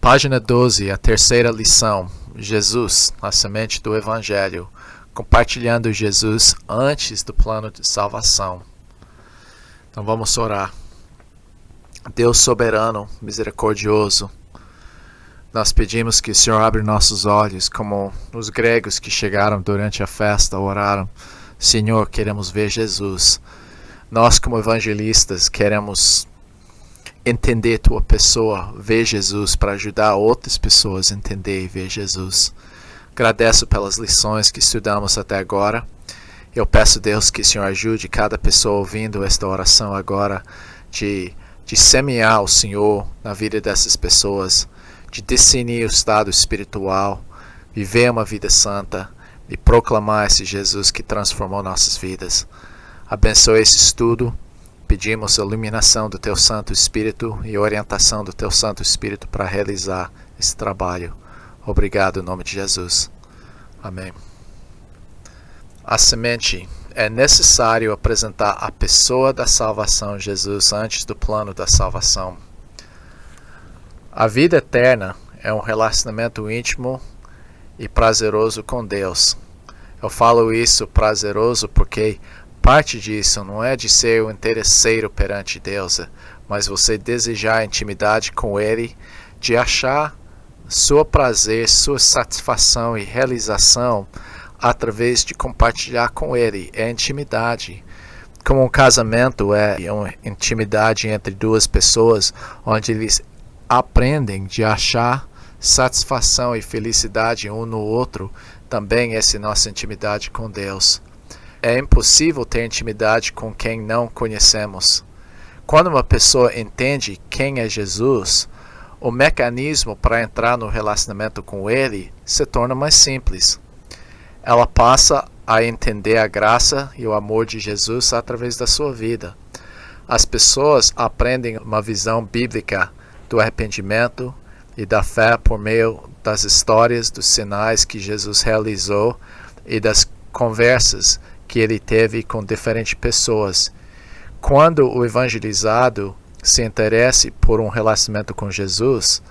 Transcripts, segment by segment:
Página 12, a terceira lição. Jesus, a semente do Evangelho. Compartilhando Jesus antes do plano de salvação. Então vamos orar. Deus soberano, misericordioso, nós pedimos que o Senhor abra nossos olhos, como os gregos que chegaram durante a festa oraram. Senhor, queremos ver Jesus. Nós, como evangelistas, queremos entender tua pessoa, ver Jesus, para ajudar outras pessoas a entender e ver Jesus. Agradeço pelas lições que estudamos até agora. Eu peço, Deus, que o Senhor ajude cada pessoa ouvindo esta oração agora de semear o Senhor na vida dessas pessoas, de discernir o estado espiritual, viver uma vida santa e proclamar esse Jesus que transformou nossas vidas. Abençoe esse estudo. Pedimos a iluminação do Teu Santo Espírito e orientação do Teu Santo Espírito para realizar esse trabalho. Obrigado em nome de Jesus. Amém. A semente. É necessário apresentar a pessoa da salvação, Jesus, antes do plano da salvação. A vida eterna é um relacionamento íntimo e prazeroso com Deus. Eu falo isso prazeroso porque parte disso não é de ser um interesseiro perante Deus, mas você desejar intimidade com Ele, de achar seu prazer, sua satisfação e realização através de compartilhar com Ele. É intimidade. Como um casamento é uma intimidade entre duas pessoas, onde eles aprendem de achar satisfação e felicidade um no outro, também essa é nossa intimidade com Deus. É impossível ter intimidade com quem não conhecemos. Quando uma pessoa entende quem é Jesus, o mecanismo para entrar no relacionamento com Ele se torna mais simples. Ela passa a entender a graça e o amor de Jesus através da sua vida. As pessoas aprendem uma visão bíblica do arrependimento e da fé por meio das histórias, dos sinais que Jesus realizou e das conversas que ele teve com diferentes pessoas. Quando o evangelizado se interessa por um relacionamento com Jesus,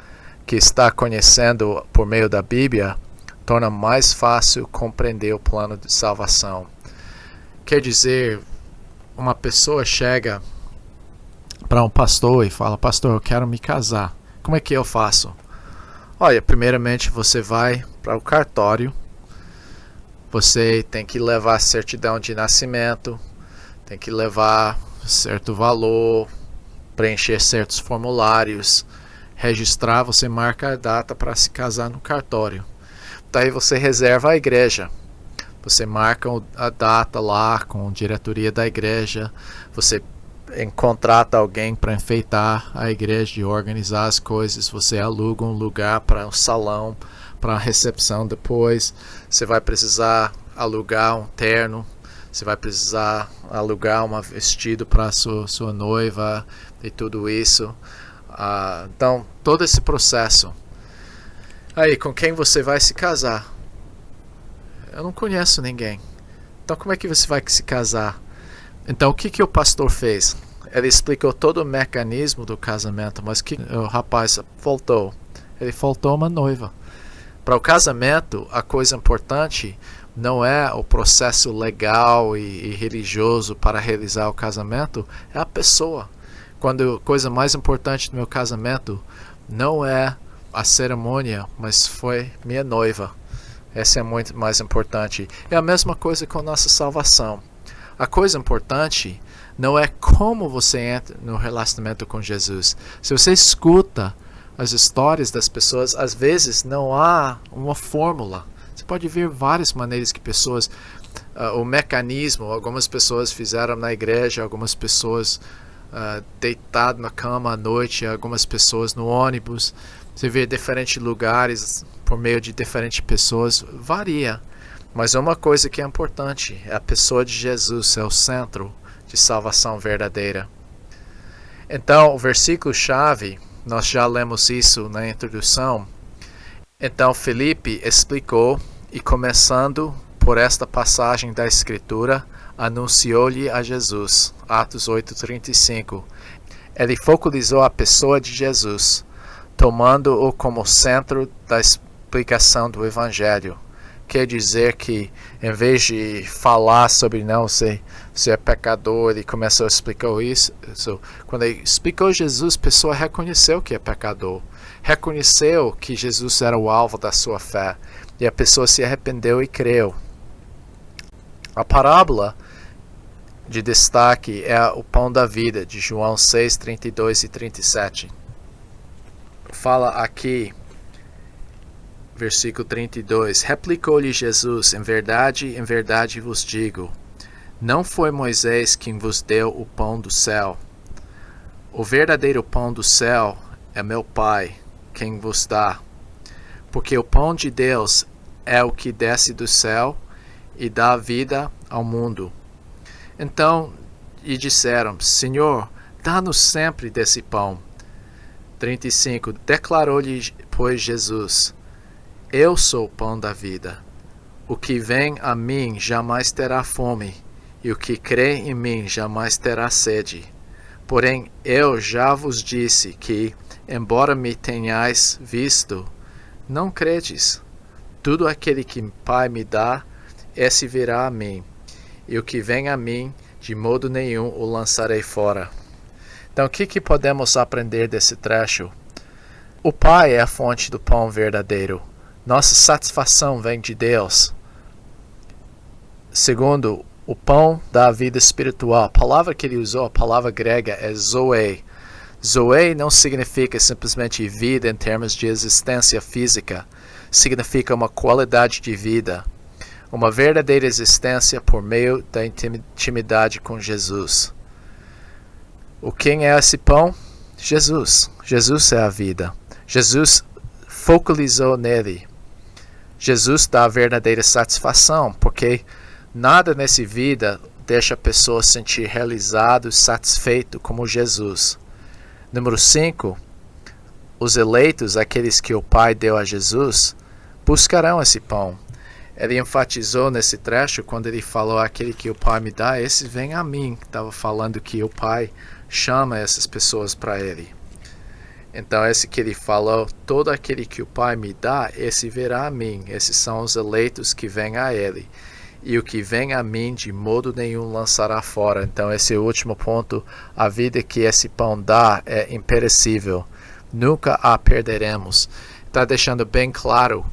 que está conhecendo por meio da Bíblia, torna mais fácil compreender o plano de salvação. Quer dizer, uma pessoa chega para um pastor e fala: pastor, eu quero me casar. Como é que eu faço? Olha, primeiramente você vai para o cartório. Você tem que levar certidão de nascimento, tem que levar certo valor, preencher certos formulários, registrar, você marca a data para se casar no cartório. Daí você reserva a igreja. Você marca a data lá com a diretoria da igreja. Você contrata alguém para enfeitar a igreja e organizar as coisas. Você aluga um lugar para um salão, para a recepção depois. Você vai precisar alugar um terno. Você vai precisar alugar um vestido para sua noiva e tudo isso. Então, todo esse processo. Aí, com quem você vai se casar? Eu não conheço ninguém. Então, como é que você vai se casar? Então, o que o pastor fez? Ele explicou todo o mecanismo do casamento, mas o rapaz faltou? Ele faltou uma noiva. Para o casamento, a coisa importante não é o processo legal e religioso para realizar o casamento, é a pessoa. Quando a coisa mais importante do meu casamento não é a cerimônia, mas foi minha noiva. Essa é muito mais importante. É a mesma coisa com nossa salvação. A coisa importante não é como você entra no relacionamento com Jesus. Se você escuta as histórias das pessoas, às vezes não há uma fórmula. Você pode ver várias maneiras que pessoas, o mecanismo, algumas pessoas fizeram na igreja, algumas pessoas deitado na cama à noite, algumas pessoas no ônibus. Você vê diferentes lugares por meio de diferentes pessoas, varia. Mas uma coisa que é importante é a pessoa de Jesus, é o centro de salvação verdadeira. Então, o versículo-chave, nós já lemos isso na introdução. Então, Filipe explicou, e começando por esta passagem da Escritura, anunciou-lhe a Jesus. Atos 8:35. Ele focalizou a pessoa de Jesus. tomando-o como centro da explicação do Evangelho. Quer dizer que, em vez de falar sobre não, você é pecador, ele começou a explicar isso. Quando ele explicou Jesus, a pessoa reconheceu que é pecador. Reconheceu que Jesus era o alvo da sua fé. E a pessoa se arrependeu e creu. A parábola de destaque é o pão da vida, de João 6, 32 e 37. Fala aqui, versículo 32. Replicou-lhe Jesus, em verdade vos digo, não foi Moisés quem vos deu o pão do céu. O verdadeiro pão do céu é meu Pai, quem vos dá. Porque o pão de Deus é o que desce do céu e dá vida ao mundo. Então lhe disseram, Senhor, dá-nos sempre desse pão. 35. Declarou-lhe, pois, Jesus, eu sou o pão da vida. O que vem a mim jamais terá fome, e o que crê em mim jamais terá sede. Porém, eu já vos disse que, embora me tenhais visto, não credes. Tudo aquele que o Pai me dá, esse virá a mim, e o que vem a mim, de modo nenhum o lançarei fora. Então, o que podemos aprender desse trecho? O Pai é a fonte do pão verdadeiro. Nossa satisfação vem de Deus. Segundo, o pão da vida espiritual. A palavra que ele usou, a palavra grega, é zoe. Zoe não significa simplesmente vida em termos de existência física. Significa uma qualidade de vida. Uma verdadeira existência por meio da intimidade com Jesus. Quem é esse pão? Jesus. Jesus é a vida. Jesus focalizou nele. Jesus dá a verdadeira satisfação, porque nada nessa vida deixa a pessoa sentir realizado, satisfeito como Jesus. Número 5. Os eleitos, aqueles que o Pai deu a Jesus, buscarão esse pão. Ele enfatizou nesse trecho, quando ele falou, aquele que o Pai me dá, esse vem a mim. Estava falando que o Pai chama essas pessoas para ele. Então, esse que ele falou, todo aquele que o Pai me dá, esse virá a mim. Esses são os eleitos que vêm a ele. E o que vem a mim, de modo nenhum lançará fora. Então, esse último ponto, a vida que esse pão dá é imperecível. Nunca a perderemos. Está deixando bem claro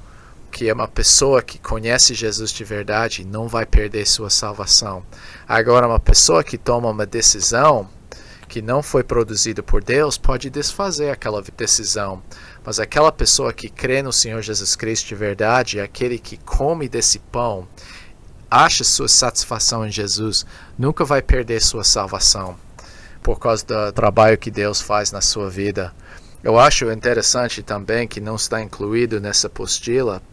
que é uma pessoa que conhece Jesus de verdade não vai perder sua salvação. Agora, uma pessoa que toma uma decisão que não foi produzida por Deus pode desfazer aquela decisão. Mas aquela pessoa que crê no Senhor Jesus Cristo de verdade, aquele que come desse pão, acha sua satisfação em Jesus, nunca vai perder sua salvação por causa do trabalho que Deus faz na sua vida. Eu acho interessante também, que não está incluído nessa apostila,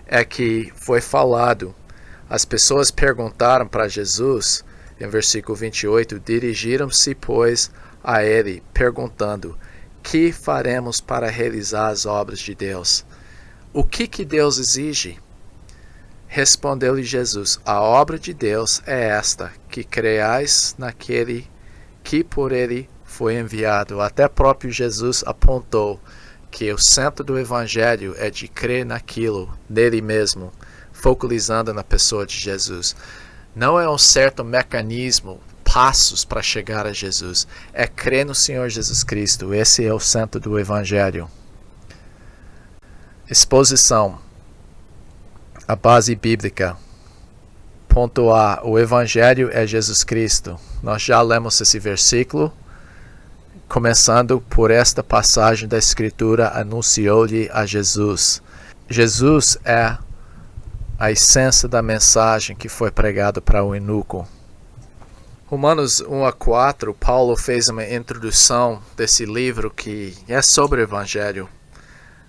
é que foi falado, as pessoas perguntaram para Jesus, em versículo 28, dirigiram-se, pois, a ele, perguntando, que faremos para realizar as obras de Deus? O que Deus exige? Respondeu-lhe Jesus, a obra de Deus é esta, que creais naquele que por ele foi enviado. Até próprio Jesus apontou que o centro do Evangelho é de crer naquilo, nele mesmo, focalizando na pessoa de Jesus. Não é um certo mecanismo, passos para chegar a Jesus. É crer no Senhor Jesus Cristo. Esse é o centro do Evangelho. Exposição. A base bíblica. Ponto A. O Evangelho é Jesus Cristo. Nós já lemos esse versículo. Começando por esta passagem da Escritura, anunciou-lhe a Jesus. Jesus é a essência da mensagem que foi pregado para o eunuco. Romanos 1-4, Paulo fez uma introdução desse livro que é sobre o Evangelho.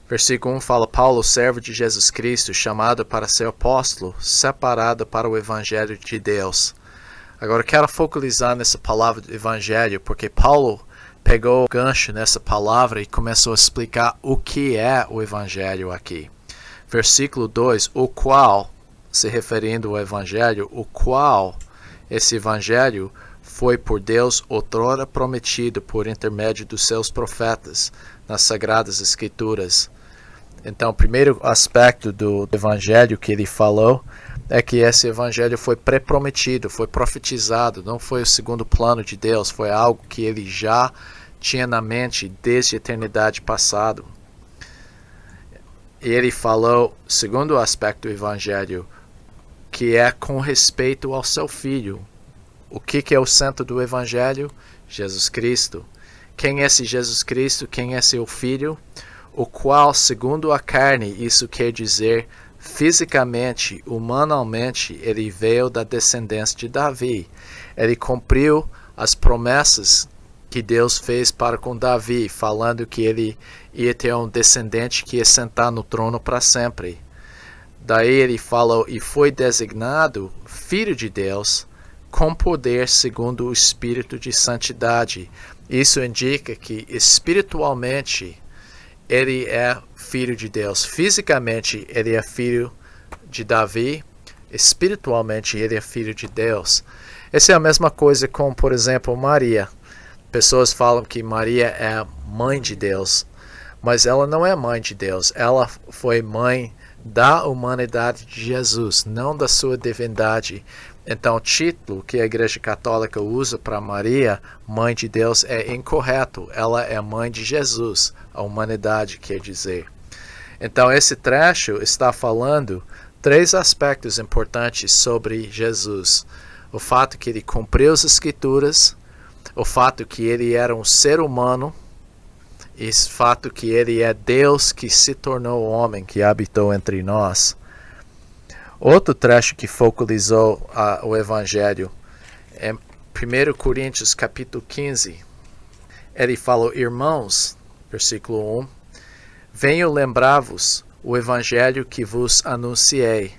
Versículo 1 fala, Paulo, servo de Jesus Cristo, chamado para ser apóstolo, separado para o Evangelho de Deus. Agora, quero focalizar nessa palavra do Evangelho, porque Paulo pegou o gancho nessa palavra e começou a explicar o que é o Evangelho aqui. Versículo 2, o qual, se referindo ao Evangelho, o qual esse Evangelho foi por Deus outrora prometido por intermédio dos seus profetas, nas Sagradas Escrituras. Então, o primeiro aspecto do evangelho que ele falou é que esse evangelho foi pré-prometido, foi profetizado, não foi o segundo plano de Deus, foi algo que ele já tinha na mente desde a eternidade passada. E ele falou, segundo aspecto do evangelho, que é com respeito ao seu filho. O que é o centro do evangelho? Jesus Cristo. Quem é esse Jesus Cristo? Quem é seu filho? O qual, segundo a carne, isso quer dizer fisicamente, humanamente, ele veio da descendência de Davi. Ele cumpriu as promessas que Deus fez para com Davi, falando que ele ia ter um descendente que ia sentar no trono para sempre. Daí ele falou, e foi designado Filho de Deus, com poder segundo o Espírito de Santidade. Isso indica que espiritualmente ele é filho de Deus. Fisicamente ele é filho de Davi. Espiritualmente ele é filho de Deus. Essa é a mesma coisa com, por exemplo, Maria. Pessoas falam que Maria é mãe de Deus, mas ela não é mãe de Deus. Ela foi mãe da humanidade de Jesus, não da sua divindade. Então, o título que a Igreja Católica usa para Maria, mãe de Deus, é incorreto. Ela é mãe de Jesus, a humanidade, quer dizer. Então, esse trecho está falando 3 aspectos importantes sobre Jesus. O fato que ele cumpriu as Escrituras, o fato que ele era um ser humano, e o fato que ele é Deus que se tornou homem, que habitou entre nós. Outro trecho que focalizou o Evangelho é 1 Coríntios capítulo 15. Ele falou, irmãos, versículo 1, venho lembrar-vos o Evangelho que vos anunciei,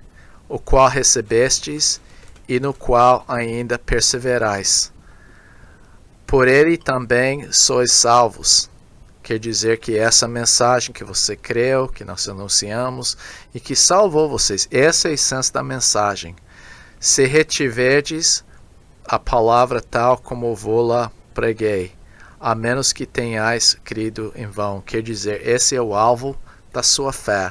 o qual recebestes e no qual ainda perseverais. Por ele também sois salvos. Quer dizer que essa mensagem que você creu, que nós anunciamos e que salvou vocês, essa é a essência da mensagem. Se retiverdes a palavra tal como vou-la preguei, a menos que tenhais crido em vão. Quer dizer, esse é o alvo da sua fé.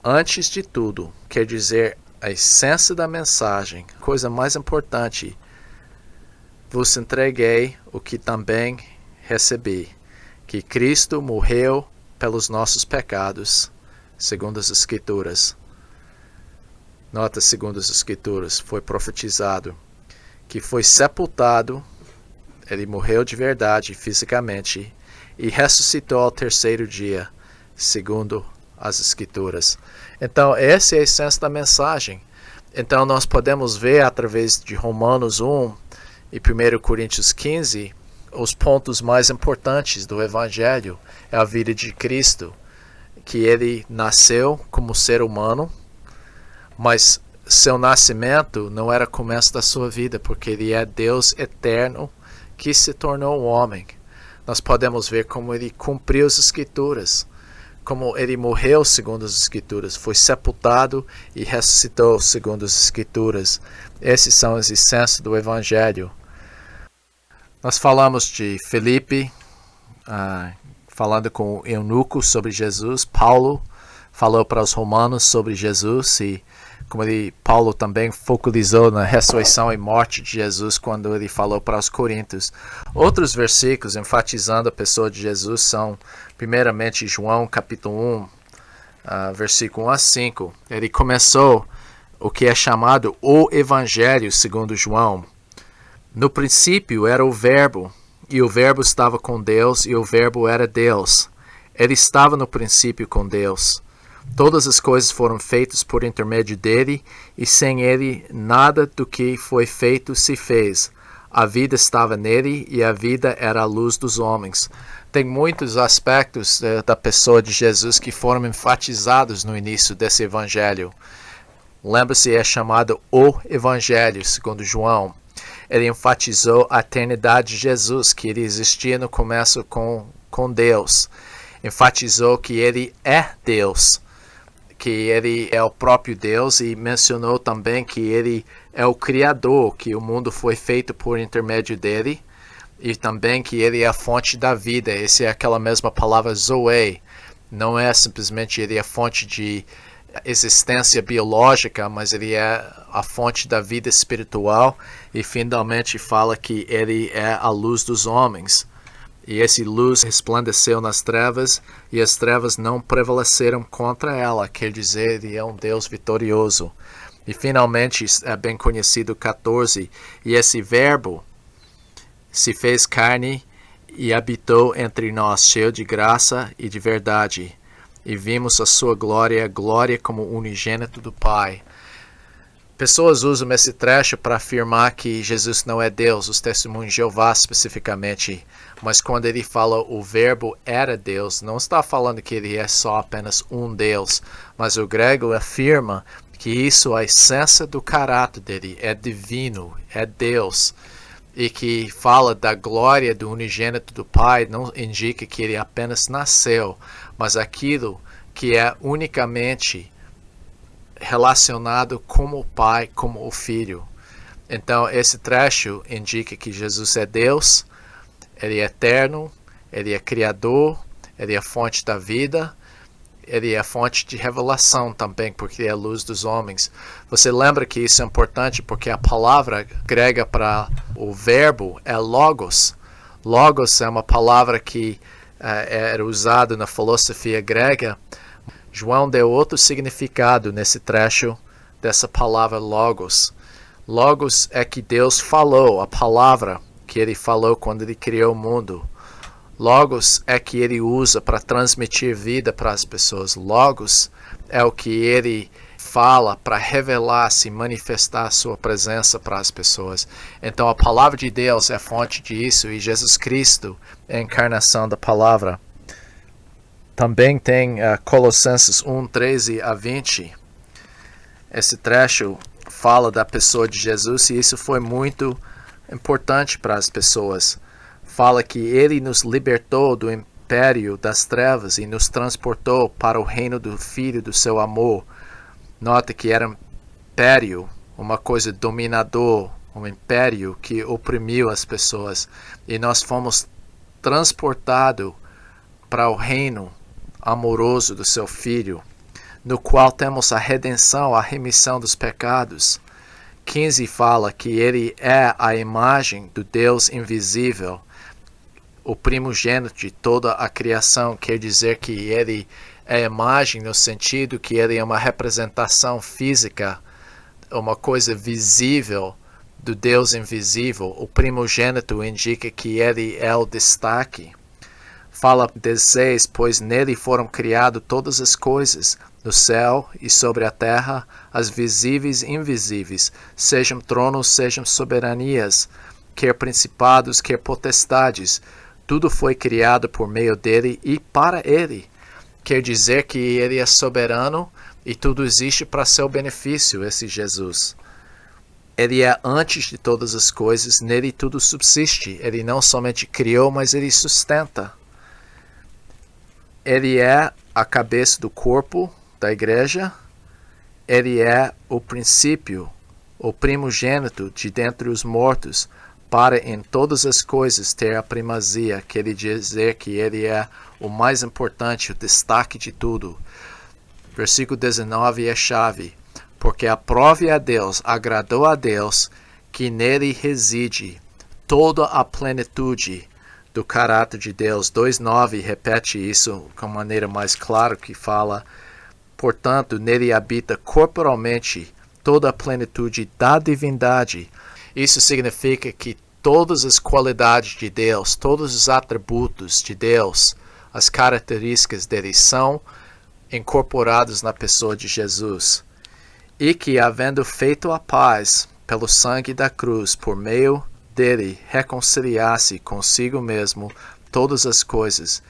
Antes de tudo, quer dizer, a essência da mensagem, coisa mais importante, vos entreguei o que também recebi, que Cristo morreu pelos nossos pecados, segundo as Escrituras. Nota, segundo as Escrituras, foi profetizado, que foi sepultado, ele morreu de verdade, fisicamente, e ressuscitou ao 3º dia, segundo as Escrituras. Então, essa é a essência da mensagem. Então, nós podemos ver, através de Romanos 1 e 1 Coríntios 15, os pontos mais importantes do Evangelho é a vida de Cristo, que ele nasceu como ser humano, mas seu nascimento não era o começo da sua vida, porque ele é Deus eterno que se tornou homem. Nós podemos ver como ele cumpriu as Escrituras, como ele morreu segundo as Escrituras, foi sepultado e ressuscitou segundo as Escrituras. Esses são as essências do Evangelho. Nós falamos de Felipe, falando com o eunuco sobre Jesus. Paulo falou para os romanos sobre Jesus e como Paulo também focalizou na ressurreição e morte de Jesus quando ele falou para os coríntios. Outros versículos enfatizando a pessoa de Jesus são, primeiramente, João capítulo 1, versículo 1 a 5. Ele começou o que é chamado o Evangelho segundo João. No princípio era o Verbo, e o Verbo estava com Deus, e o Verbo era Deus. Ele estava no princípio com Deus. Todas as coisas foram feitas por intermédio dele, e sem ele nada do que foi feito se fez. A vida estava nele, e a vida era a luz dos homens. Tem muitos aspectos da pessoa de Jesus que foram enfatizados no início desse evangelho. Lembra-se, é chamado o Evangelho, segundo João. Ele enfatizou a eternidade de Jesus, que ele existia no começo com Deus. Enfatizou que ele é Deus, que ele é o próprio Deus, e mencionou também que ele é o Criador, que o mundo foi feito por intermédio dele. e também que ele é a fonte da vida. Essa é aquela mesma palavra zoe. Não é simplesmente ele é a fonte de existência biológica, mas ele é a fonte da vida espiritual, e finalmente fala que ele é a luz dos homens. E essa luz resplandeceu nas trevas, e as trevas não prevaleceram contra ela, quer dizer, ele é um Deus vitorioso. E finalmente é bem conhecido 14, e esse verbo se fez carne e habitou entre nós, cheio de graça e de verdade. E vimos a sua glória, glória como unigênito do Pai. Pessoas usam esse trecho para afirmar que Jesus não é Deus, os testemunhos de Jeová especificamente. Mas quando ele fala o verbo era Deus, não está falando que ele é só apenas um Deus. Mas o grego afirma que isso, a essência do caráter dele, é divino, é Deus. E que fala da glória do unigênito do Pai, não indica que ele apenas nasceu, mas aquilo que é unicamente relacionado como o Pai, como o Filho. Então, esse trecho indica que Jesus é Deus, ele é eterno, ele é criador, ele é a fonte da vida, ele é a fonte de revelação também, porque ele é a luz dos homens. Você lembra que isso é importante porque a palavra grega para o verbo é logos. Logos é uma palavra que era usada na filosofia grega. João deu outro significado nesse trecho dessa palavra logos. Logos é que Deus falou, a palavra que ele falou quando ele criou o mundo. Logos é que ele usa para transmitir vida para as pessoas. Logos é o que ele fala para revelar-se, manifestar a sua presença para as pessoas. Então a palavra de Deus é fonte disso, e Jesus Cristo é a encarnação da palavra. Também tem Colossenses 1, 13 a 20. Esse trecho fala da pessoa de Jesus, e isso foi muito importante para as pessoas. Fala que ele nos libertou do império das trevas e nos transportou para o reino do Filho do seu amor. Nota que era um império, uma coisa dominador, um império que oprimiu as pessoas. E nós fomos transportados para o reino amoroso do seu Filho, no qual temos a redenção, a remissão dos pecados. 15 fala que ele é a imagem do Deus invisível, o primogênito de toda a criação. Quer dizer que ele é imagem no sentido que ele é uma representação física, uma coisa visível do Deus invisível. O primogênito indica que ele é o destaque. Fala 16, pois nele foram criadas todas as coisas, no céu e sobre a terra, as visíveis e invisíveis, sejam tronos, sejam soberanias, quer principados, quer potestades. Tudo foi criado por meio dele e para ele. Quer dizer que ele é soberano e tudo existe para seu benefício, esse Jesus. Ele é antes de todas as coisas, nele tudo subsiste. Ele não somente criou, mas ele sustenta. Ele é a cabeça do corpo da igreja. Ele é o princípio, o primogênito de dentre os mortos, para em todas as coisas ter a primazia. Quer dizer que ele é o mais importante, o destaque de tudo. Versículo 19 é chave. Porque aprove a Deus, agradou a Deus, que nele reside toda a plenitude do caráter de Deus. 2:9 repete isso com maneira mais clara, que fala, portanto, nele habita corporalmente toda a plenitude da divindade. Isso significa que todas as qualidades de Deus, todos os atributos de Deus, as características dele são incorporados na pessoa de Jesus. E que, havendo feito a paz pelo sangue da cruz, por meio dele reconciliasse consigo mesmo todas as coisas,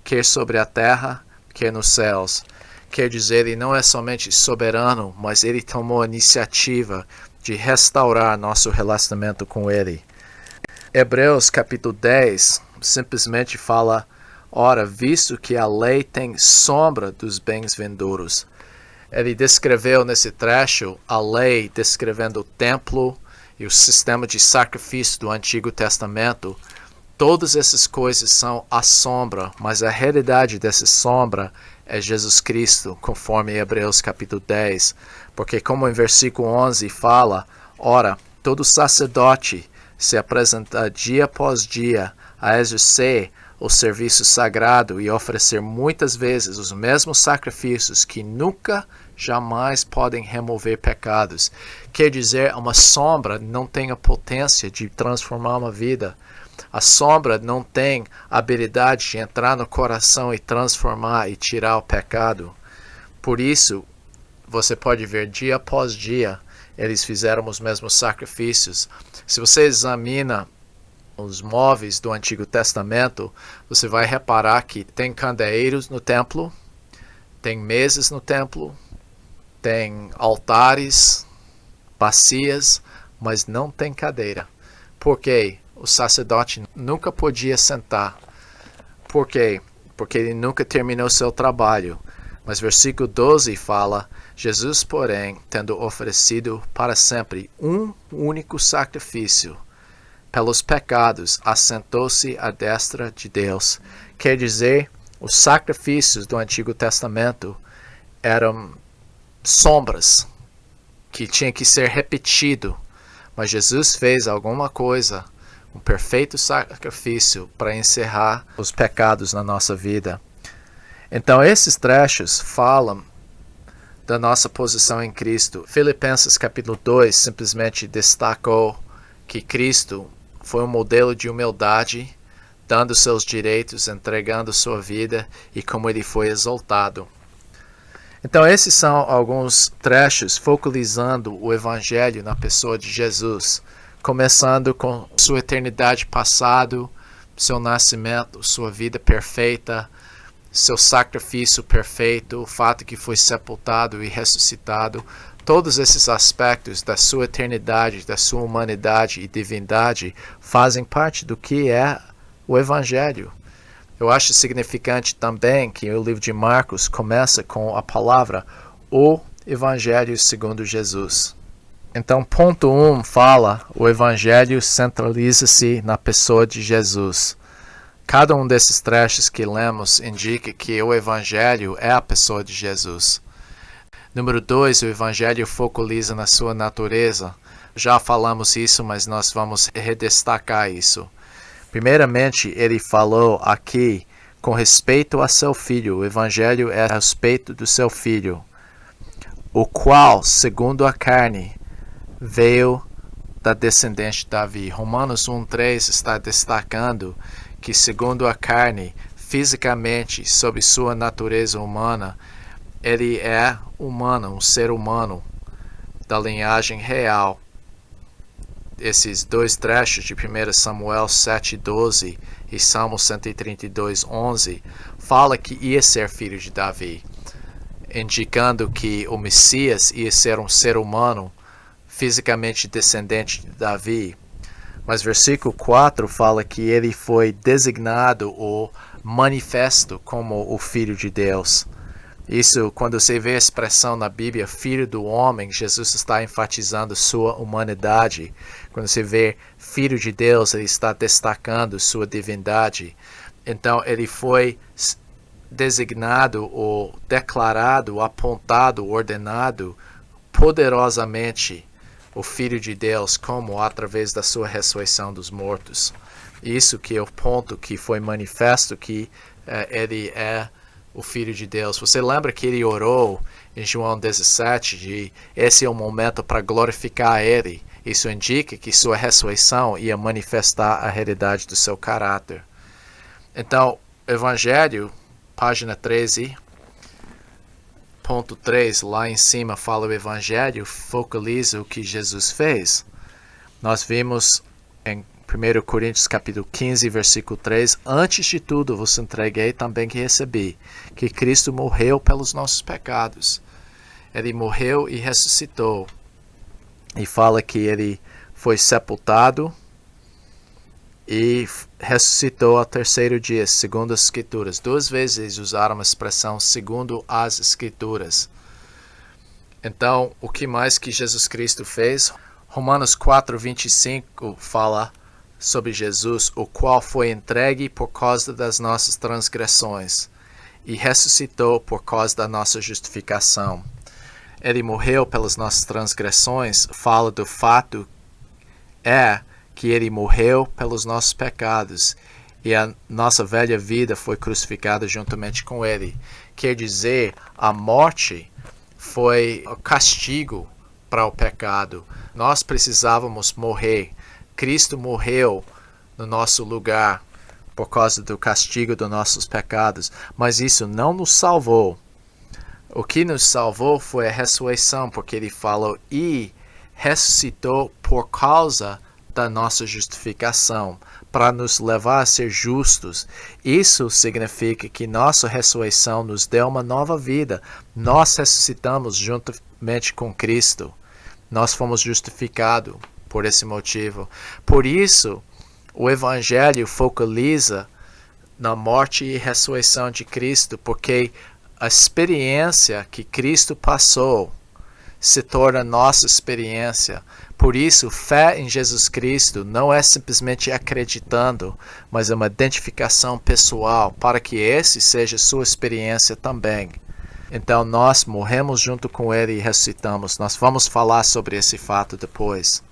quer sobre a terra, quer nos céus. Quer dizer, ele não é somente soberano, mas ele tomou a iniciativa de restaurar nosso relacionamento com ele. Hebreus capítulo 10 simplesmente fala, ora, visto que a lei tem sombra dos bens vindouros. Ele descreveu nesse trecho a lei, descrevendo o templo e o sistema de sacrifício do Antigo Testamento, Todas essas coisas são a sombra, mas a realidade dessa sombra é Jesus Cristo, conforme Hebreus capítulo 10. Porque como em versículo 11 fala, ora, todo sacerdote se apresenta dia após dia a exercer o serviço sagrado e oferecer muitas vezes os mesmos sacrifícios que nunca, jamais podem remover pecados. Quer dizer, uma sombra não tem a potência de transformar uma vida. A sombra não tem a habilidade de entrar no coração e transformar e tirar o pecado. Por isso, você pode ver dia após dia, eles fizeram os mesmos sacrifícios. Se você examina os móveis do Antigo Testamento, você vai reparar que tem candeeiros no templo, tem mesas no templo, tem altares, bacias, mas não tem cadeira. Por quê? O sacerdote nunca podia sentar. Por quê? Porque ele nunca terminou seu trabalho. Mas versículo 12 fala, Jesus, porém, tendo oferecido para sempre um único sacrifício pelos pecados, assentou-se à destra de Deus. Quer dizer, os sacrifícios do Antigo Testamento eram sombras que tinham que ser repetido. Mas Jesus fez alguma coisa, um perfeito sacrifício para encerrar os pecados na nossa vida. Então esses trechos falam da nossa posição em Cristo. Filipenses capítulo 2 simplesmente destacou que Cristo foi um modelo de humildade, dando seus direitos, entregando sua vida e como ele foi exaltado. Então esses são alguns trechos focalizando o Evangelho na pessoa de Jesus, começando com sua eternidade passada, seu nascimento, sua vida perfeita, seu sacrifício perfeito, o fato que foi sepultado e ressuscitado. Todos esses aspectos da sua eternidade, da sua humanidade e divindade fazem parte do que é o Evangelho. Eu acho significante também que o livro de Marcos começa com a palavra o Evangelho segundo Jesus. Então, ponto 1 fala, o Evangelho centraliza-se na pessoa de Jesus. Cada um desses trechos que lemos indica que o Evangelho é a pessoa de Jesus. Número 2, o Evangelho focaliza na sua natureza. Já falamos isso, mas nós vamos redestacar isso. Primeiramente, ele falou aqui com respeito a seu filho. O Evangelho é a respeito do seu filho, o qual, segundo a carne, veio da descendente de Davi. Romanos 1,3 está destacando que, segundo a carne, fisicamente, sob sua natureza humana, ele é humano, um ser humano da linhagem real. Esses dois trechos de 1 Samuel 7,12 e Salmo 132,11 fala que ia ser filho de Davi, indicando que o Messias ia ser um ser humano fisicamente descendente de Davi. Mas versículo 4 fala que ele foi designado ou manifesto como o Filho de Deus. Isso, quando você vê a expressão na Bíblia, Filho do Homem, Jesus está enfatizando sua humanidade. Quando você vê Filho de Deus, ele está destacando sua divindade. Então, ele foi designado ou declarado, apontado, ordenado poderosamente o Filho de Deus, como através da sua ressurreição dos mortos. Isso que é o ponto que foi manifesto que ele é o Filho de Deus. Você lembra que ele orou em João 17 de esse é o momento para glorificar ele. Isso indica que sua ressurreição ia manifestar a realidade do seu caráter. Então, Evangelho, página 13, ponto 3, lá em cima fala o Evangelho, focaliza o que Jesus fez. Nós vimos em 1 Coríntios capítulo 15, versículo 3, antes de tudo vos entreguei também que recebi, que Cristo morreu pelos nossos pecados. Ele morreu e ressuscitou. E fala que ele foi sepultado e ressuscitou ao terceiro dia, segundo as Escrituras. Duas vezes eles usaram a expressão segundo as Escrituras. Então, o que mais que Jesus Cristo fez? Romanos 4, 25 fala, sobre Jesus, o qual foi entregue por causa das nossas transgressões e ressuscitou por causa da nossa justificação. Ele morreu pelas nossas transgressões, fala do fato que ele morreu pelos nossos pecados e a nossa velha vida foi crucificada juntamente com ele. Quer dizer, a morte foi o castigo para o pecado. Nós precisávamos morrer. Cristo morreu no nosso lugar por causa do castigo dos nossos pecados, mas isso não nos salvou. O que nos salvou foi a ressurreição, porque ele falou e ressuscitou por causa da nossa justificação, para nos levar a ser justos. Isso significa que nossa ressurreição nos deu uma nova vida. Nós ressuscitamos juntamente com Cristo. Nós fomos justificados por esse motivo. Por isso, o Evangelho focaliza na morte e ressurreição de Cristo, porque a experiência que Cristo passou se torna nossa experiência. Por isso, fé em Jesus Cristo não é simplesmente acreditando, mas é uma identificação pessoal para que esse seja sua experiência também. Então, nós morremos junto com Ele e ressuscitamos. Nós vamos falar sobre esse fato depois.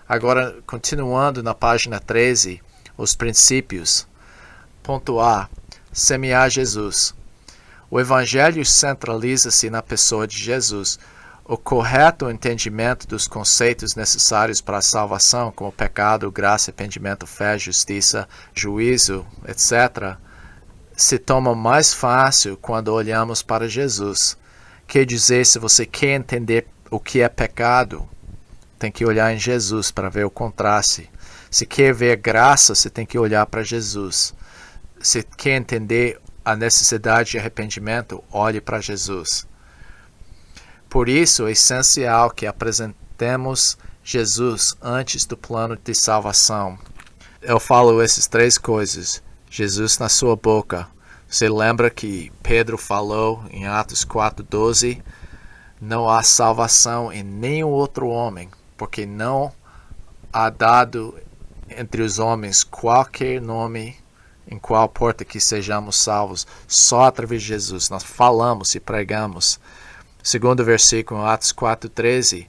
Agora, continuando na página 13, os princípios. Ponto A. Semear Jesus. O Evangelho centraliza-se na pessoa de Jesus. O correto entendimento dos conceitos necessários para a salvação, como pecado, graça, arrependimento, fé, justiça, juízo, etc., se toma mais fácil quando olhamos para Jesus. Quer dizer, se você quer entender o que é pecado, tem que olhar em Jesus para ver o contraste. Se quer ver graça, você tem que olhar para Jesus. Se quer entender a necessidade de arrependimento, olhe para Jesus. Por isso, é essencial que apresentemos Jesus antes do plano de salvação. Eu falo essas três coisas. Jesus na sua boca. Você lembra que Pedro falou em Atos 4:12? Não há salvação em nenhum outro homem, porque não há dado entre os homens qualquer nome em qual porta que sejamos salvos. Só através de Jesus. Nós falamos e pregamos. Segundo versículo, Atos 4:13,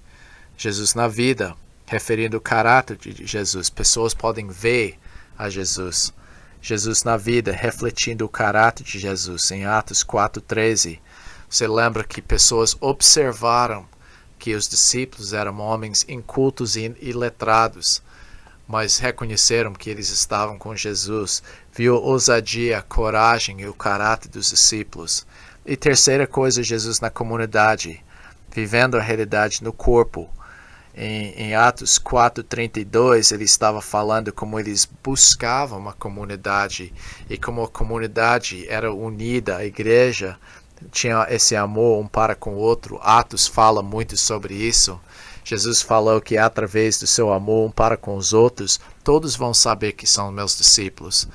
Jesus na vida, referindo o caráter de Jesus. Pessoas podem ver a Jesus. Jesus na vida, refletindo o caráter de Jesus. Em Atos 4:13, você lembra que pessoas observaram que os discípulos eram homens incultos e iletrados, mas reconheceram que eles estavam com Jesus. Viu a ousadia, a coragem e o caráter dos discípulos. E terceira coisa, Jesus na comunidade, vivendo a realidade no corpo. Em Atos 4:32, ele estava falando como eles buscavam uma comunidade e como a comunidade era unida, a igreja tinha esse amor um para com o outro. Atos fala muito sobre isso. Jesus falou que através do seu amor um para com os outros, todos vão saber que são meus discípulos.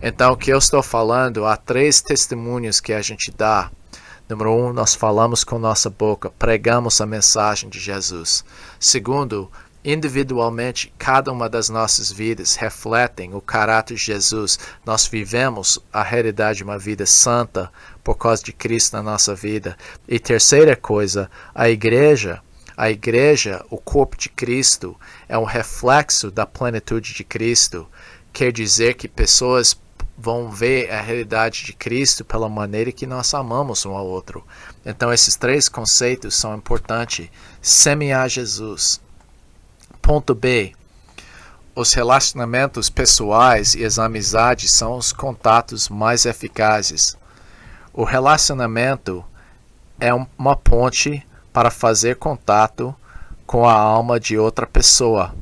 Então, o que eu estou falando, há três testemunhos que a gente dá. Número 1, nós falamos com nossa boca, pregamos a mensagem de Jesus. Segundo, individualmente, cada uma das nossas vidas refletem o caráter de Jesus. Nós vivemos a realidade de uma vida santa por causa de Cristo na nossa vida. E terceira coisa, a igreja, o corpo de Cristo, é um reflexo da plenitude de Cristo. Quer dizer que pessoas vão ver a realidade de Cristo pela maneira que nós amamos um ao outro. Então, esses três conceitos são importantes. Semear Jesus. Ponto B. Os relacionamentos pessoais e as amizades são os contatos mais eficazes. O relacionamento é uma ponte para fazer contato com a alma de outra pessoa.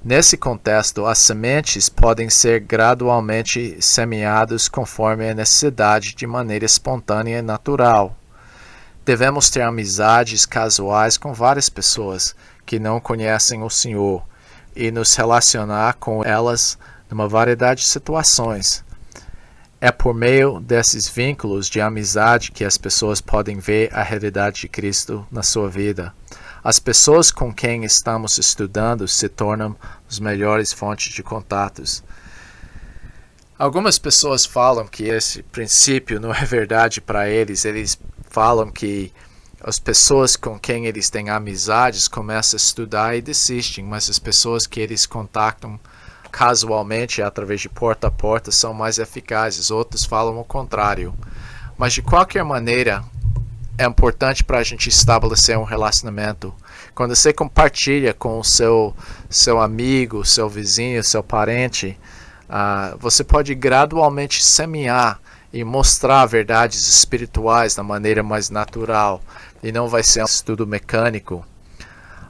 Nesse contexto, as sementes podem ser gradualmente semeadas conforme a necessidade de maneira espontânea e natural. Devemos ter amizades casuais com várias pessoas que não conhecem o Senhor e nos relacionar com elas numa variedade de situações. É por meio desses vínculos de amizade que as pessoas podem ver a realidade de Cristo na sua vida. As pessoas com quem estamos estudando se tornam as melhores fontes de contatos. Algumas pessoas falam que esse princípio não é verdade para eles. Eles falam que as pessoas com quem eles têm amizades começam a estudar e desistem, mas as pessoas que eles contactam casualmente, através de porta a porta, são mais eficazes. Outros falam o contrário. Mas de qualquer maneira, é importante para a gente estabelecer um relacionamento. Quando você compartilha com o seu amigo, seu vizinho, seu parente, você pode gradualmente semear e mostrar verdades espirituais da maneira mais natural, e não vai ser um estudo mecânico.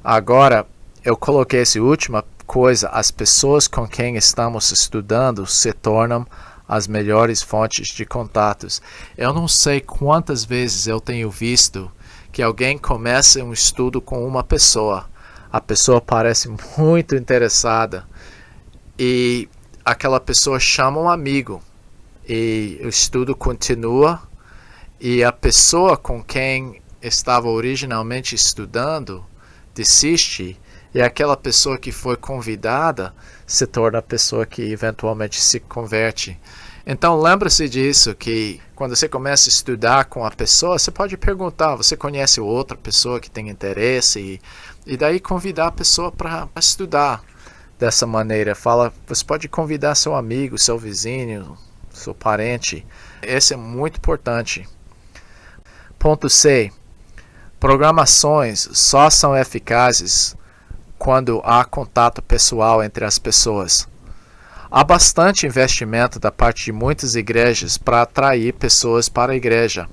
Agora, eu coloquei essa última coisa: as pessoas com quem estamos estudando se tornam as melhores fontes de contatos. Eu não sei quantas vezes eu tenho visto que alguém começa um estudo com uma pessoa, a pessoa parece muito interessada e aquela pessoa chama um amigo e o estudo continua, e a pessoa com quem estava originalmente estudando desiste, e aquela pessoa que foi convidada se torna a pessoa que eventualmente se converte. Então lembre-se disso, que quando você começa a estudar com a pessoa, você pode perguntar: você conhece outra pessoa que tem interesse? E daí convidar a pessoa para estudar dessa maneira. Você pode convidar seu amigo, seu vizinho, seu parente. Esse é muito importante. Ponto C. Programações só são eficazes quando há contato pessoal entre as pessoas. Há bastante investimento da parte de muitas igrejas para atrair pessoas para a igreja.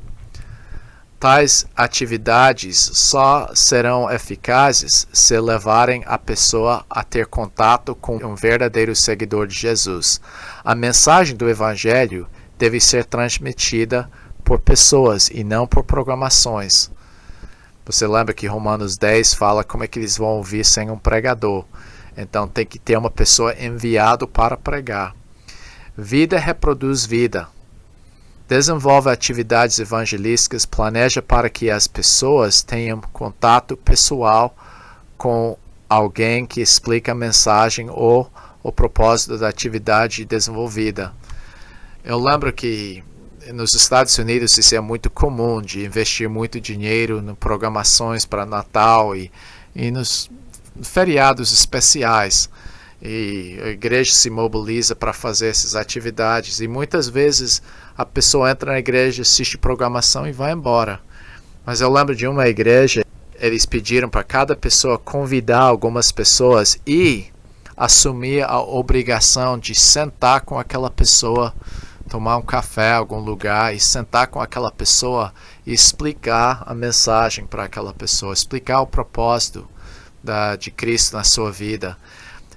Tais atividades só serão eficazes se levarem a pessoa a ter contato com um verdadeiro seguidor de Jesus. A mensagem do Evangelho deve ser transmitida por pessoas e não por programações. Você lembra que Romanos 10 fala como é que eles vão ouvir sem um pregador. Então tem que ter uma pessoa enviada para pregar. Vida reproduz vida. Desenvolve atividades evangelísticas, planeja para que as pessoas tenham contato pessoal com alguém que explica a mensagem ou o propósito da atividade desenvolvida. Eu lembro que nos Estados Unidos isso é muito comum, de investir muito dinheiro em programações para Natal e nos feriados especiais. E a igreja se mobiliza para fazer essas atividades. E muitas vezes a pessoa entra na igreja, assiste programação e vai embora. Mas eu lembro de uma igreja, eles pediram para cada pessoa convidar algumas pessoas e assumir a obrigação de sentar com aquela pessoa, tomar um café em algum lugar e sentar com aquela pessoa e explicar a mensagem para aquela pessoa, explicar o propósito de Cristo na sua vida.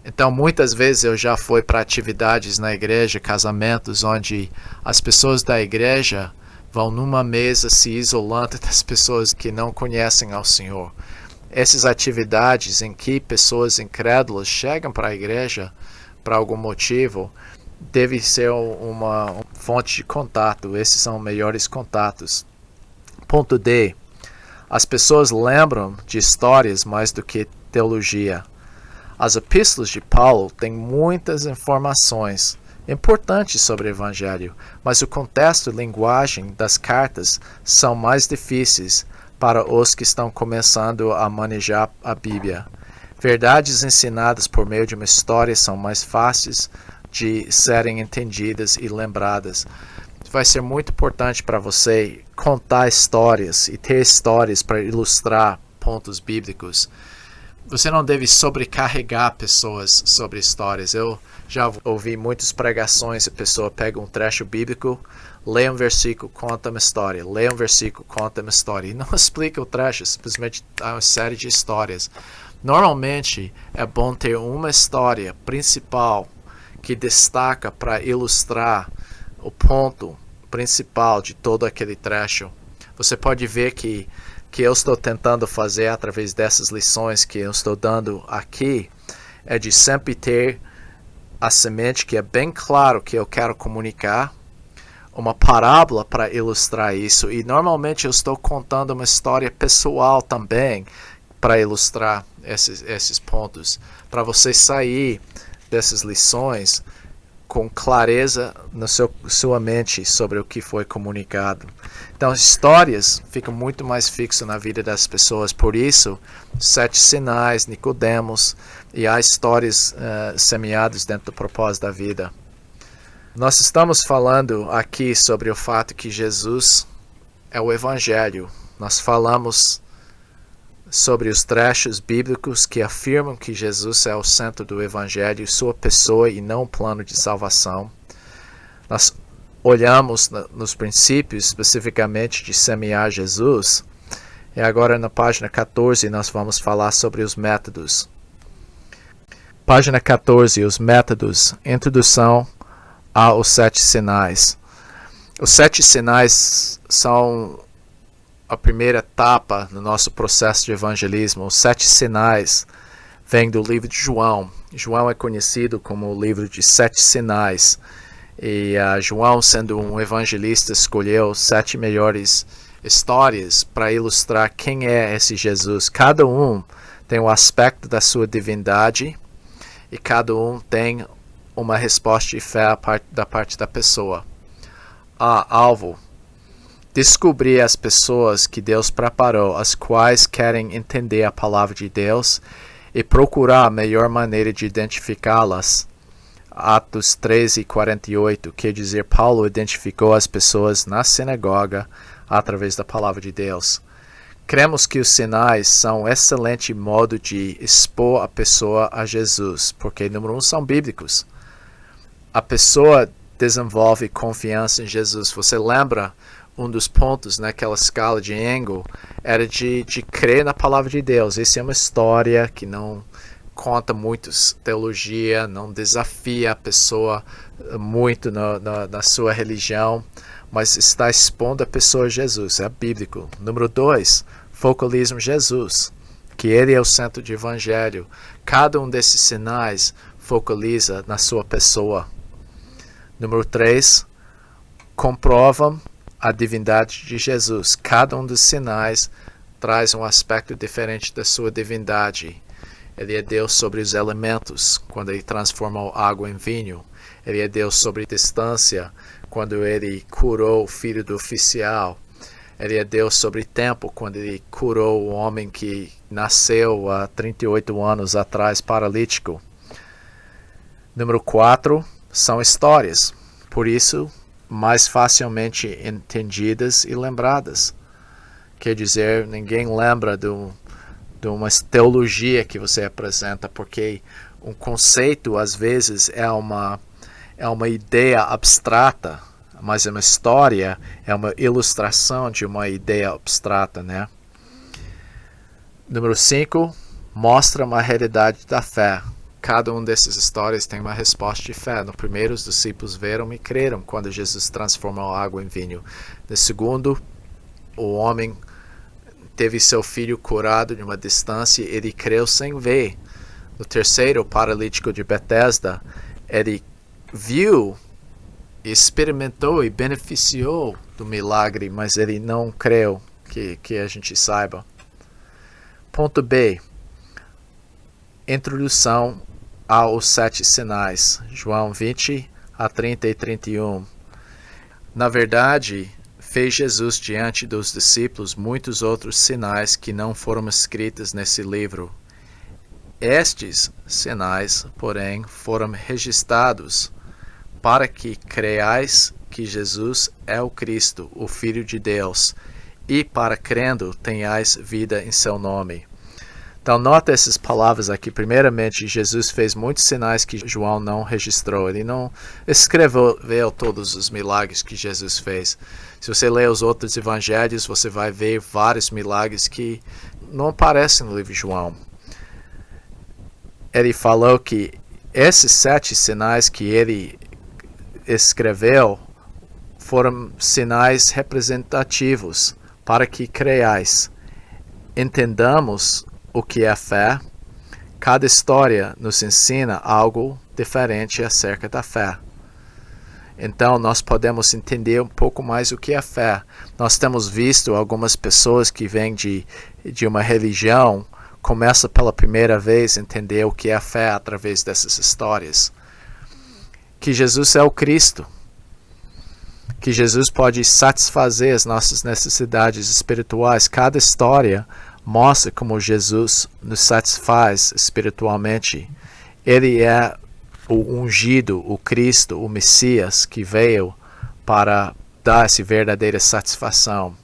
Então, muitas vezes eu já fui para atividades na igreja, casamentos, onde as pessoas da igreja vão numa mesa se isolando das pessoas que não conhecem ao Senhor. Essas atividades em que pessoas incrédulas chegam para a igreja por algum motivo, deve ser uma fonte de contato. Esses são melhores contatos. Ponto D. As pessoas lembram de histórias mais do que teologia. As epístolas de Paulo têm muitas informações importantes sobre o Evangelho, mas o contexto e linguagem das cartas são mais difíceis para os que estão começando a manejar a Bíblia. Verdades ensinadas por meio de uma história são mais fáceis de serem entendidas e lembradas. Vai ser muito importante para você contar histórias e ter histórias para ilustrar pontos bíblicos. Você não deve sobrecarregar pessoas sobre histórias. Eu já ouvi muitas pregações, a pessoa pega um trecho bíblico, lê um versículo, conta uma história, lê um versículo, conta uma história, e não explica o trecho, simplesmente dá uma série de histórias. Normalmente é bom ter uma história principal que destaca para ilustrar o ponto principal de todo aquele trecho. Você pode ver que eu estou tentando fazer através dessas lições que eu estou dando aqui, é de sempre ter a semente que é bem claro que eu quero comunicar, uma parábola para ilustrar isso, e normalmente eu estou contando uma história pessoal também, para ilustrar esses pontos, para você sair dessas lições com clareza na sua mente sobre o que foi comunicado. Então, histórias ficam muito mais fixas na vida das pessoas. Por isso, 7 sinais, Nicodemos, e há histórias semeadas dentro do propósito da vida. Nós estamos falando aqui sobre o fato que Jesus é o Evangelho. Nós falamos sobre os trechos bíblicos que afirmam que Jesus é o centro do Evangelho, sua pessoa e não o plano de salvação. Nós olhamos nos princípios, especificamente de semear Jesus, e agora na página 14 nós vamos falar sobre os métodos. Página 14, os métodos, introdução aos 7 sinais. Os 7 sinais são a primeira etapa no nosso processo de evangelismo. Os 7 sinais vêm do livro de João. João é conhecido como o livro de 7 sinais. E João, sendo um evangelista, escolheu 7 melhores histórias para ilustrar quem é esse Jesus. Cada um tem um aspecto da sua divindade e cada um tem uma resposta de fé da parte da pessoa. Alvo: descobrir as pessoas que Deus preparou, as quais querem entender a palavra de Deus e procurar a melhor maneira de identificá-las. Atos 13:48, quer dizer, Paulo identificou as pessoas na sinagoga através da palavra de Deus. Cremos que os sinais são um excelente modo de expor a pessoa a Jesus, porque, número 1, são bíblicos. A pessoa desenvolve confiança em Jesus. Você lembra, um dos pontos naquela escala de Engel era de crer na palavra de Deus. Essa é uma história que não conta muito teologia, não desafia a pessoa muito na sua religião, mas está expondo a pessoa a Jesus, é bíblico. Número 2, focalismo em Jesus, que ele é o centro do evangelho. Cada um desses sinais focaliza na sua pessoa. Número 3, comprovam a divindade de Jesus. Cada um dos sinais traz um aspecto diferente da sua divindade. Ele é Deus sobre os elementos, quando ele transformou água em vinho. Ele é Deus sobre distância, quando ele curou o filho do oficial. Ele é Deus sobre tempo, quando ele curou o homem que nasceu há 38 anos atrás, paralítico. Número 4, são histórias. Por isso, mais facilmente entendidas e lembradas. Quer dizer, ninguém lembra de uma teologia que você apresenta, porque um conceito, às vezes, é uma ideia abstrata, mas uma história é uma ilustração de uma ideia abstrata, né? Número 5, mostra uma realidade da fé. Cada uma dessas histórias tem uma resposta de fé. No primeiro, os discípulos viram e creram quando Jesus transformou a água em vinho. No segundo, o homem teve seu filho curado de uma distância e ele creu sem ver. No terceiro, o paralítico de Betesda, ele viu, experimentou e beneficiou do milagre, mas ele não creu, que a gente saiba. Ponto B. Introdução aos 7 sinais. João 20, a 30 e 31. Na verdade, fez Jesus diante dos discípulos muitos outros sinais que não foram escritos nesse livro. Estes sinais, porém, foram registrados para que creiais que Jesus é o Cristo, o Filho de Deus, e para crendo tenhais vida em seu nome. Então, nota essas palavras aqui. Primeiramente, Jesus fez muitos sinais que João não registrou. Ele não escreveu todos os milagres que Jesus fez. Se você ler os outros evangelhos, você vai ver vários milagres que não aparecem no livro de João. Ele falou que esses 7 sinais que ele escreveu foram sinais representativos para que creiais. Entendamos o que é fé. Cada história nos ensina algo diferente acerca da fé. Então, nós podemos entender um pouco mais o que é fé. Nós temos visto algumas pessoas que vêm de uma religião começa pela primeira vez a entender o que é a fé através dessas histórias. Que Jesus é o Cristo. Que Jesus pode satisfazer as nossas necessidades espirituais. Cada história mostra como Jesus nos satisfaz espiritualmente. Ele é o ungido, o Cristo, o Messias que veio para dar essa verdadeira satisfação.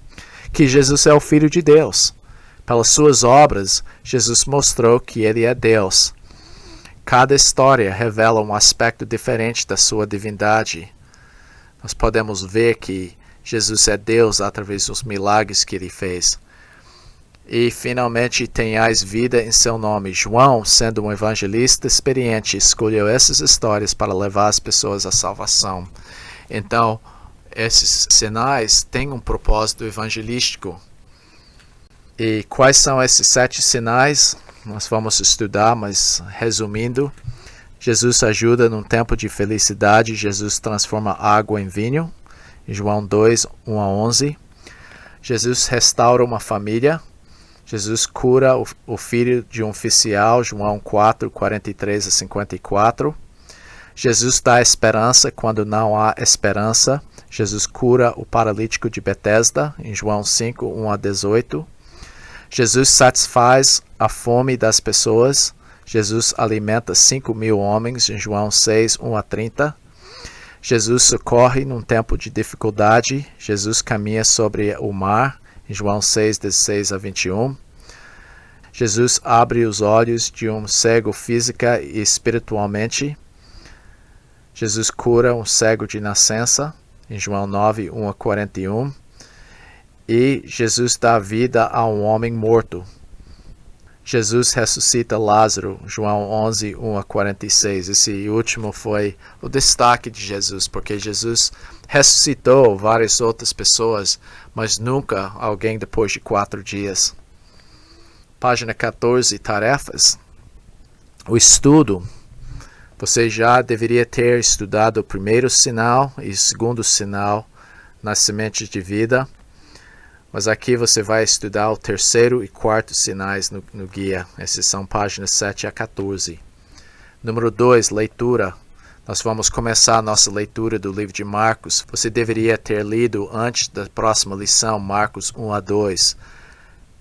Que Jesus é o Filho de Deus. Pelas suas obras, Jesus mostrou que ele é Deus. Cada história revela um aspecto diferente da sua divindade. Nós podemos ver que Jesus é Deus através dos milagres que ele fez. E finalmente tenhais vida em seu nome. João, sendo um evangelista experiente, escolheu essas histórias para levar as pessoas à salvação. Então, esses sinais têm um propósito evangelístico. E quais são esses 7 sinais? Nós vamos estudar, mas resumindo, Jesus ajuda num tempo de felicidade. Jesus transforma água em vinho. João 2, 1 a 11. Jesus restaura uma família. Jesus cura o filho de um oficial. João 4, 43 a 54. Jesus dá esperança quando não há esperança. Jesus cura o paralítico de Betesda. Em João 5, 1 a 18. Jesus satisfaz a fome das pessoas. Jesus alimenta 5.000 homens, em João 6, 1 a 30. Jesus socorre num tempo de dificuldade. Jesus caminha sobre o mar, em João 6, 16 a 21. Jesus abre os olhos de um cego física e espiritualmente. Jesus cura um cego de nascença, em João 9, 1 a 41. E Jesus dá vida a um homem morto. Jesus ressuscita Lázaro, João 11, 1 a 46. Esse último foi o destaque de Jesus, porque Jesus ressuscitou várias outras pessoas, mas nunca alguém depois de 4 dias. Página 14, tarefas. O estudo. Você já deveria ter estudado o primeiro sinal e o segundo sinal nas sementes de vida. Mas aqui você vai estudar o terceiro e quarto sinais no guia. Esses são páginas 7 a 14. Número 2, leitura. Nós vamos começar a nossa leitura do livro de Marcos. Você deveria ter lido antes da próxima lição, Marcos 1 a 2.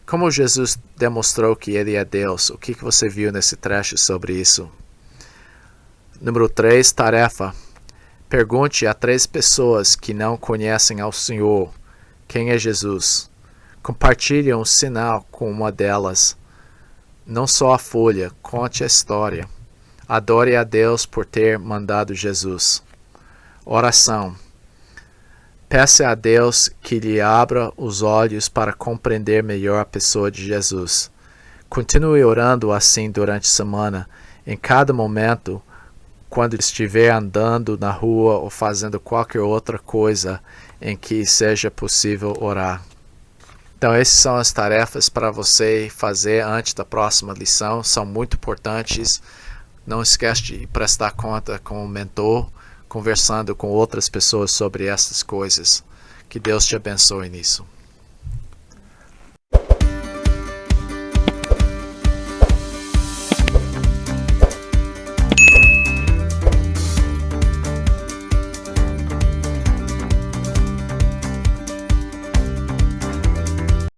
Como Jesus demonstrou que ele é Deus? O que você viu nesse trecho sobre isso? Número 3, tarefa. Pergunte a 3 pessoas que não conhecem ao Senhor. Quem é Jesus? Compartilhe um sinal com uma delas. Não só a folha, conte a história. Adore a Deus por ter mandado Jesus. Oração. Peça a Deus que lhe abra os olhos para compreender melhor a pessoa de Jesus. Continue orando assim durante a semana, em cada momento, quando estiver andando na rua ou fazendo qualquer outra coisa em que seja possível orar. Então, essas são as tarefas para você fazer antes da próxima lição. São muito importantes. Não esquece de prestar conta com o mentor, conversando com outras pessoas sobre essas coisas. Que Deus te abençoe nisso.